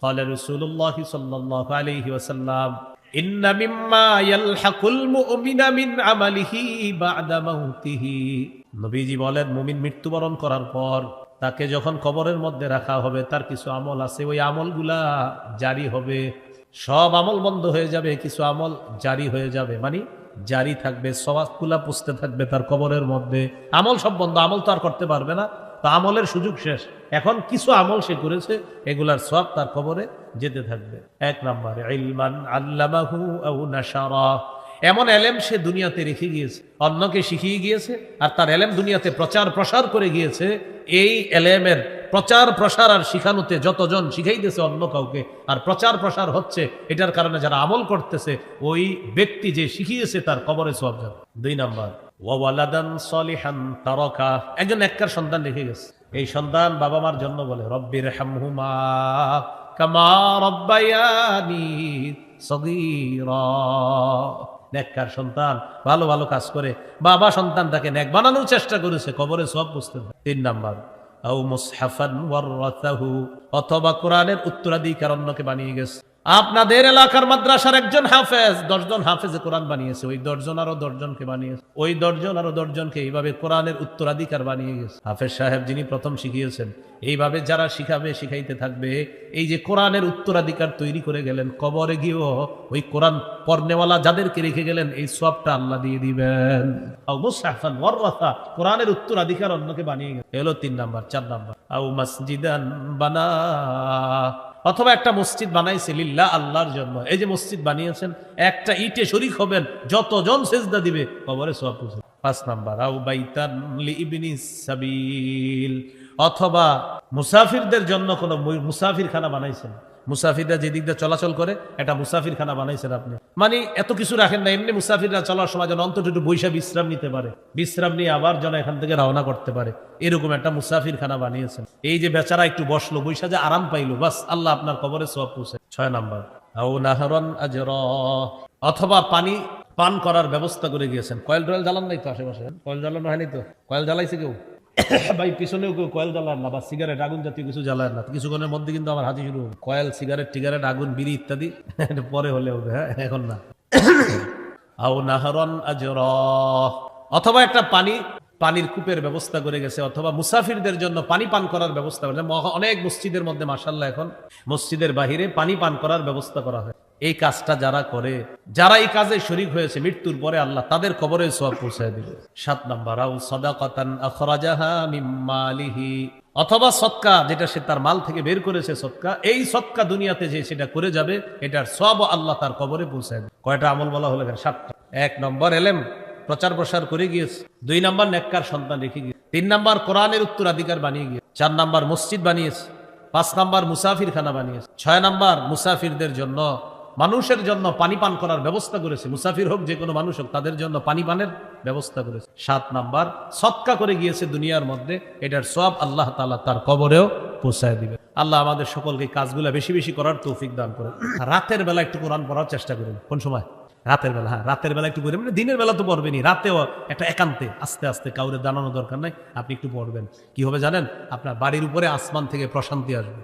ক্বালা রাসূলুল্লাহ সাল্লাল্লাহু আলাইহি ওয়াসাল্লাম ইন্না মিম্মা ইয়ালহাকুল মুমিনা মিন আমালিহি বা'দা মাউতিহি। নবীজি বলেন, মুমিন মৃত্যুবরণ করার পর তাকে যখন কবরের মধ্যে রাখা হবে, তার কিছু আমল আছে, ওই আমলগুলা জারি হবে। সব আমল বন্ধ হয়ে যাবে, কিছু আমল জারি হয়ে যাবে, মানে জারি থাকবে, সওয়াবগুলা পুষতে থাকবে তার কবরের মধ্যে। আমল সব বন্ধ, আমল তো আর করতে পারবে না, তো আমলের সুযোগ শেষ। এখন কিছু আমল সে করেছে, এগুলার সওয়াব তার কবরে যেতে থাকবে। এক নম্বরে ইলমান আল্লামাহু আও নাশারা, এমন এলেম সে দুনিয়াতে রেখে গিয়েছে, অন্যকে শিখিয়ে গিয়েছে, আর তার এলেম দুনিয়াতে প্রচার প্রসার করে গিয়েছে। এই এলেমের প্রচার প্রসার আর শিখানোতে যতজন শিখাইতেছে অন্য কাউকে, আর প্রচার প্রসার হচ্ছে, এটার কারণে যারা আমল করতেছে, ওই ব্যক্তি যে শিখিয়েছে তার কবরে সওয়াব যাবে। দুই নাম্বার ওয়ালাদান সলিহান তারাকা, একজন নেককার সন্তান রেখে গেছে। এই সন্তান বাবা মার জন্য বলে রব্বির হামহুমা কামা রব্বায়ানি সগীরা। নেককার সন্তান ভালো ভালো কাজ করে, বাবা সন্তানটাকে নেক বানানোর চেষ্টা করেছে, কবরে সওয়াব বুঝতে। তিন নাম্বার আও মুসহাফান ওয়ারাসাহু, অথবা কোরআনের উত্তরাধিকার অন্যকে বানিয়ে গেছে। আপনাদের এলাকার মাদ্রাসার একজন হাফেজ 10 জন হাফেজে কোরআন বানিয়েছে, ওই 10 জন আরো 10 জনকে বানিয়েছে, ওই 10 জন আরো 10 জনকে এইভাবে কোরআনের উত্তরাধিকার বানিয়ে গেছে। হাফেজ সাহেব যিনি প্রথম শিখিয়েছেন, এইভাবে যারা শিখাবে শিখাইতে থাকবে, এই যে কোরআনের উত্তরাধিকার তৈরি করে গেলেন, কবরে গিয়েও ওই কোরআন পড়নেওয়ালা যাদেরকে রেখে গেলেন, এই সওয়াবটা আল্লাহ দিয়ে দিবেন। আও মুসহাফান ওয়ারাসা, কোরআনের উত্তরাধিকার অন্যকে বানিয়ে গেছে, এলো 3 নাম্বার। 4 নাম্বার আও মসজিদান বানা, অথবা একটা মসজিদ বানাইছে লিল্লাহ, আল্লাহর জন্য। এই যে মসজিদ বানিয়েছেন, একটা ইটে শরীক হবেন, যতজন সেজদা দিবে কবরে সওয়াব পৌঁছে। 5 নাম্বার আও বাইতান লিইবনিস সাবিল, অথবা মুসাফিরদের জন্য কোন মুসাফিরখানা বানাইছেন, মুসাফিররা যেদিক দিয়ে চলাচল করে, এটা মুসাফিরখানা বানাইছেন আপনি, মানে এত কিছু রাখেন না, এমনি মুসাফিররা চলার সময় যেন অন্তত একটু বৈশা বিশ্রাম নিতে পারে, বিশ্রাম নিয়ে আবার যেন এখান থেকে রওনা করতে পারে, এরকম একটা মুসাফিরখানা বানিয়েছেন। এই যে বেচারা একটু বসলো, বৈশা যে আরাম পাইলো, বাস আল্লাহ আপনার কবরে সওয়াব পৌঁছে। 6 নাম্বার আও নাহরান আজরা, অথবা পানি পান করার ব্যবস্থা করে গিয়েছেন। কয়েল টয়েল জ্বালান নাই তো আশেপাশে? কয়েল জ্বালানো হয়নি তো? কয়েল জ্বালাইছে কেউ? ভাই পিছনেও কেউ কয়েল জ্বালান না, বা সিগারেট আগুন জাতীয় কিছু জ্বালান না। কিছুক্ষণের মধ্যে কিন্তু আমার হাতি শুরু, কয়েল সিগারেট টিগারেট আগুন বিড়ি ইত্যাদি পরে হলে হবে, হ্যাঁ এখন না। আও নাহরান আজরা, অথবা একটা পানির কূপের ব্যবস্থা করে গেছে, অথবা মুসাফিরদের জন্য পানি পান করার ব্যবস্থা করে। অনেক মসজিদের মধ্যে মাশাআল্লাহ এখন মসজিদের বাহিরে পানি পান করার ব্যবস্থা করা হয়। এই কাজটা যারা করে, যারা এই কাজে শরীক হয়েছে, মৃত্যুর পরে আল্লাহ তাদের কবরে সওয়াব পৌঁছায় দিবে। 7 নাম্বার আও সাদাকাতান আখরাজাহা মিন মালিহি, অথবা সদকা, যেটা সে তার মাল থেকে বের করেছে সদকা, এই সদকা দুনিয়াতে যে সেটা করে যাবে, এটার সওয়াব আল্লাহ তার কবরে পৌঁছায় দিবে। কয়টা আমল বলা হলো? 7টা। 1 নম্বর এলেম প্রচার প্রসার করে গিয়েছে। 2 নাম্বার নেককার সন্তান রেখে গিয়েছে। 3 নাম্বার কোরআনের উত্তরাধিকার বানিয়ে গিয়েছে। 4 নাম্বার মসজিদ বানিয়েছে। 5 নাম্বার মুসাফিরখানা বানিয়েছে। 6 নাম্বার মুসাফিরদের জন্য, মানুষের জন্য পানি পান করার ব্যবস্থা করেছে, মুসাফির হোক যে কোনো মানুষ হোক, তাদের জন্য পানি পানের ব্যবস্থা করেছে। 7 নাম্বার সদকা করে গিয়েছে দুনিয়ার মধ্যে, এটার সওয়াব আল্লাহ তাআলা তার কবরেও পৌঁছায় দিবে। আল্লাহ আমাদের সকলকে কাজগুলো বেশি বেশি করার তৌফিক দান করেন। রাতের বেলা একটু কোরআন পড়ার চেষ্টা করেন। কোন সময়? রাতের বেলা। হ্যাঁ, রাতের বেলা একটু পড়বেন, দিনের বেলা তো পড়বেনই, রাতেও একটা একান্তে আস্তে আস্তে, কাউরে জানানো দরকার নাই, আপনি একটু পড়বেন। কি হবে জানেন? আপনার বাড়ির উপরে আসমান থেকে প্রশান্তি আসবে।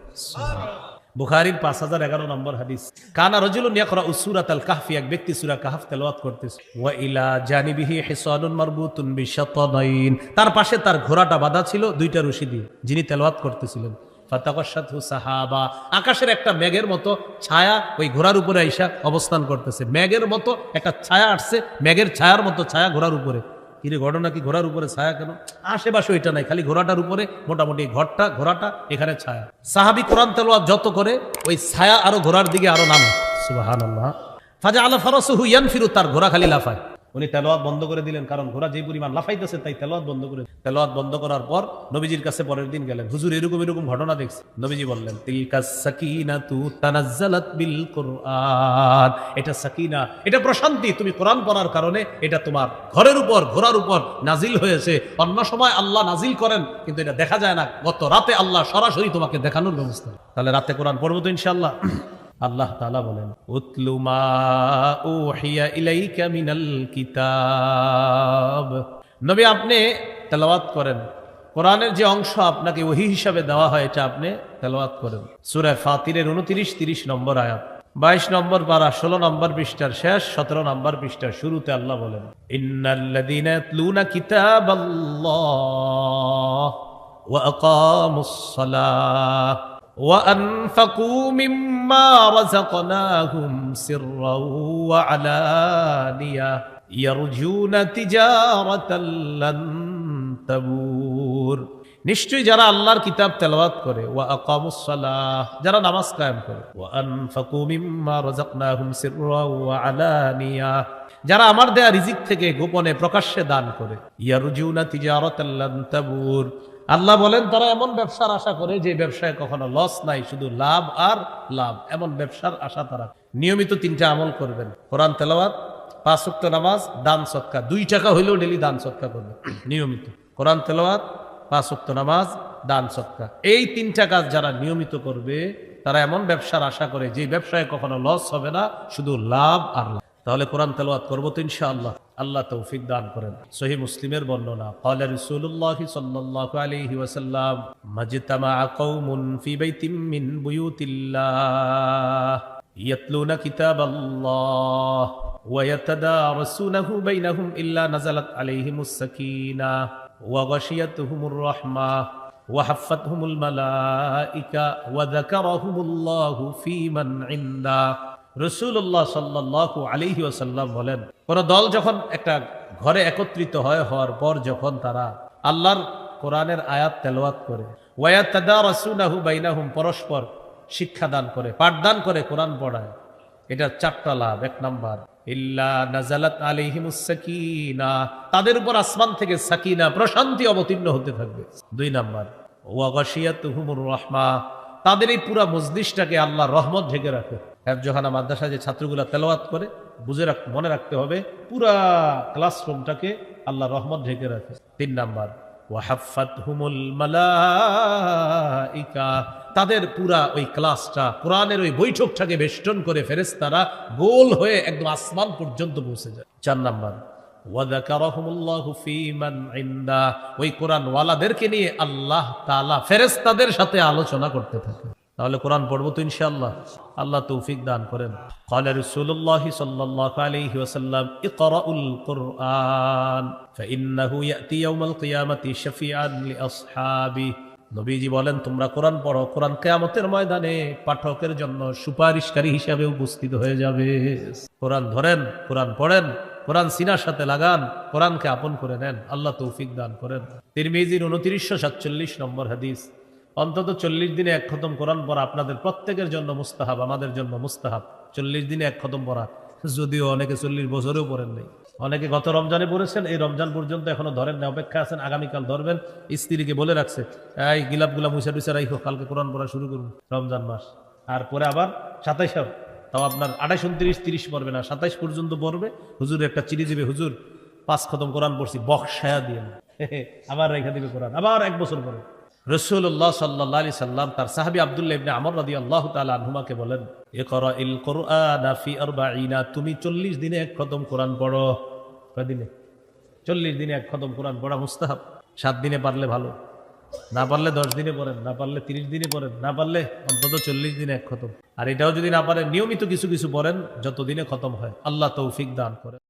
বুখারীর 5011 নম্বর হাদিস, কানা রাজুলুন ইয়াকরাউ সূরাতাল কাহফি, এক ব্যক্তি সূরা কাহফ তেলাওয়াত করতেছে। ওয়া ইলা জানিবিহি হিসানুন মারবুতুন বিশাতানাইন, তার পাশে তার ঘোড়াটা বাঁধা ছিল 2টা রশি দিয়ে, যিনি তেলাওয়াত করতেছিলেন। ফাতাকাশাতহু সাহাবা, আকাশের একটা মেঘের মতো ছায়া ওই ঘোড়ার উপরে আইসা অবস্থান করতেছে। মেঘের মতো একটা ছায়া আসছে, মেঘের ছায়ার মতো ছায়া ঘোড়ার উপরে। কিরে ঘটনা কি? ঘোড়ার উপরে ছায়া কেন? আশেপাশে ওইটা নাই, খালি ঘোড়াটার উপরে মোটামুটি ঘোড়াটা এখানে ছায়া। সাহাবী কোরআন তেলাওয়াত যত করে, ওই ছায়া আরো ঘোড়ার দিকে আরো নামে। সুবহানাল্লাহ। ফাজআলা ফারাসুহু ইয়ানফিরু, তার ঘোড়া খালি লাফায়। উনি তেলাওয়াত বন্ধ করে দিলেন, কারণ ঘোড়া যে পরিমাণ লাফাইতেছে, তাই তেলাওয়াত বন্ধ করে। তেলাওয়াত বন্ধ করার পর নবীজির কাছে পরের দিন গেলেন, হুজুর এরকম এরকম ঘটনা দেখছি। নবীজি বললেন, তিলকাস সাকিনাতু তানাজ্জালাত বিল কুরআন, এটা সাকিনা, এটা প্রশান্তি, তুমি কোরআন পড়ার কারণে এটা তোমার ঘরের উপর, ঘোড়ার উপর নাজিল হয়েছে। অন্য সময় আল্লাহ নাজিল করেন, কিন্তু এটা দেখা যায় না। গত রাতে আল্লাহ সরাসরি তোমাকে দেখানোর ব্যবস্থা। তাহলে রাতে কোরআন পড়বো তো ইনশাআল্লাহ। আল্লাহ তাআলা বলেন, উতলু মা উহিয়া ইলাইকা মিনাল কিতাব, নবী আপনি তেলাওয়াত করেন কোরআনের যে অংশ আপনাকে ওহী হিসাবে দেওয়া হয় এটা আপনি তেলাওয়াত করেন। সূরা ফাতিরের 29-30 নম্বর আয়াত, 22 নম্বর পারা, 16 নম্বর পৃষ্ঠার শেষ, 17 নম্বর পৃষ্ঠার শুরুতে আল্লাহ বলেন, ইন্নাল্লাযীনা ইয়াতলুনা কিতাবাল্লাহ ওয়া আকামুস সালাহ ওয়া আনফাকু মিম্মা রাযাকনাহুম সিররাও ওয়া আলানিয়াহ ইয়ারজুনা তিজারাতাল লান তাবুর। নিশ্চয়ই যারা আল্লাহর কিতাব তেলাওয়াত করে, ওয়া আকামুস সালাহ, যারা নামাজ কায়েম করে, ওয়া আনফাকু মিম্মা রাযাকনাহুম সিররাও ওয়া আলানিয়াহ, যারা আমার দেয়া রিজিক থেকে গোপনে প্রকাশ্যে দান করে, ইয়ারজুনা তিজারাতাল লান তাবুর, আল্লাহ বলেন তারা এমন ব্যবসার আশা করে যে ব্যবসায় কখনো লস নাই, শুধু লাভ আর লাভ, এমন ব্যবসার আশা তারা। নিয়মিত 3টা আমল করবেন, কোরআন তেলাওয়াত, 5 ওয়াক্ত নামাজ, দান সদকা, 2 টাকা হইলেও ডেলি দান সদকা করবেন নিয়মিত। কোরআন তেলাওয়াত, 5 ওয়াক্ত নামাজ, দান সদকা, এই 3টা কাজ যারা নিয়মিত করবে তারা এমন ব্যবসার আশা করে যে ব্যবসায় কখনো লস হবে না, শুধু লাভ আর লাভ। তাহলে কোরআন তেলাওয়াত করবো তো ইনশাআল্লাহ, আল্লাহ তৌফিক দান করেন। সহিহ মুসলিমের বর্ণনা, ক্বালা রাসূলুল্লাহ সাল্লাল্লাহু আলাইহি ওয়াসাল্লাম, মাজতামাআ কওমুন ফি বাইতিন মিন বুয়ুতিল্লাহ ইয়াতলুনা কিতাবাল্লাহ ওয়া ইয়াতাদারাসুনাহু বাইনাহুম ইল্লা নাযালাত আলাইহিমুস সাকিনাহ ওয়া গাশিয়াতুহুমুর রাহমাহ ওয়া হাফফাতহুমুল মালায়েকা ওয়া যাকারাহুমুল্লাহু ফী মান ইনদাহ। রাসূলুল্লাহ সাল্লাল্লাহু আলাইহি ওয়াসাল্লাম বলেন, কোন দল যখন একটা ঘরে একত্রিত হওয়ার পর যখন তারা আল্লাহর কোরআনের আয়াত তেলাওয়াত করে, ওয়া ইয়াতাদারাসুনাহু বাইনাহুম, পরস্পর শিক্ষাদান করে, পাঠদান করে, কোরআন পড়ায়, এটা 4টা লাভ। 1 নাম্বার, ইল্লা নাযালাত আলাইহিমুস সাকিনাহ, তাদের উপর আসমান থেকে সাকিনা, প্রশান্তি অবতীর্ণ হতে থাকবে। 2 নাম্বার, ওয়া গাশিয়াতুহুমুর রাহমাহ, তাদের এই পুরা মজলিসটাকে আল্লাহ রহমত ঢেকে রাখে। হেফজখানা মাদ্রাসায় যে ছাত্রগুলা তেলাওয়াত করে, মনে রাখতে হবে পুরা ক্লাসরুমটাকে আল্লাহ রহমত ঢেকে রাখে। 3 নাম্বার, ওয়া হাফফাতহুমুল মালায়েকা, তাদের পুরা ওই ক্লাসটা, কোরআনের ওই বৈঠকটাকে বেষ্টন করে ফেরেশতারা গোল হয়ে একদম আসমান পর্যন্ত পৌঁছে যায়। 4 নাম্বার, ওয়া যাকারাহুমুল্লাহু ফী মান ইনদাহ, ওই কোরআন ওয়ালাদেরকে নিয়ে আল্লাহ তাআলা ফেরেশতাদের সাথে আলোচনা করতে থাকে। তাহলে কোরআন পড়বো তো ইনশাআল্লাহ, আল্লাহ তৌফিক দান করেন। ক্বালা রাসূলুল্লাহ সাল্লাল্লাহু আলাইহি ওয়াসাল্লাম, ইকরাউল কুরআন ফাইন্নাহু ইয়াতি ইয়াউমাল কিয়ামাতি শাফিআন লিআসহাবি। নবীজি বলেন, তোমরা কোরআন পড়ো, কোরআন কিয়ামতের ময়দানে পাঠকের জন্য সুপারিশকারী হিসাবে উপস্থিত হয়ে যাবে। কোরআন ধরেন, কোরআন পড়েন, কোরআন সিনার সাথে লাগান, কোরআনকে আপন করে নেন, আল্লাহ তৌফিক দান করেন। তিরমিজির 2947 নম্বর হাদিস, অন্তত 40 দিনে 1 খতম কোরআন পড়া আপনাদের প্রত্যেকের জন্য মুস্তাহাব, আমাদের জন্য মুস্তাহাব। 40 দিনে 1 খতম পড়া, যদিও অনেকে 40 বছরেও পড়েন নাই, অনেকে গত রমজানে পড়েছেন, এই রমজান পর্যন্ত এখনো ধরেন না, অপেক্ষা আছেন, আগামীকাল ধরবেন। স্ত্রীকে বলে রাখছে, এই গিলাপগুলা মুছা টুছা রাখো, কালকে কোরআন পড়া শুরু করুন, রমজান মাস। আর পরে আবার 27, তাও আপনার 28, 29, 30 পড়বে না, 27 পর্যন্ত পড়বে। হুজুর একটা চিঠি দিবে, হুজুর 5 খতম কোরআন পড়ছি, বক্সায়া দিয়ে আবার রেখা দিবে কোরআন, আবার 1 বছর পরে। রাসূলুল্লাহ সাল্লাল্লাহু আলাইহি সাল্লাম তার সাহাবী আব্দুল্লাহ ইবনে আমর রাদিয়াল্লাহু তাআলা আনহুমাকে বলেন, ইকরাইল কুরআনা ফি 40, তুমি 40 দিনে 1 খতম কোরআন পড়ো। কয় দিনে? 40 দিনে 1 খতম কোরআন পড়া মুস্তাহাব। 7 দিনে পারলে ভালো, না পারলে 10 দিনে পড়েন, না পারলে 30 দিনে পড়েন, না পারলে অন্তত 40 দিনে 1 খতম। আর এটাও যদি না পারেন, নিয়মিত কিছু কিছু পড়েন, যত দিনে খতম হয়। আল্লাহ তৌফিক দান করেন।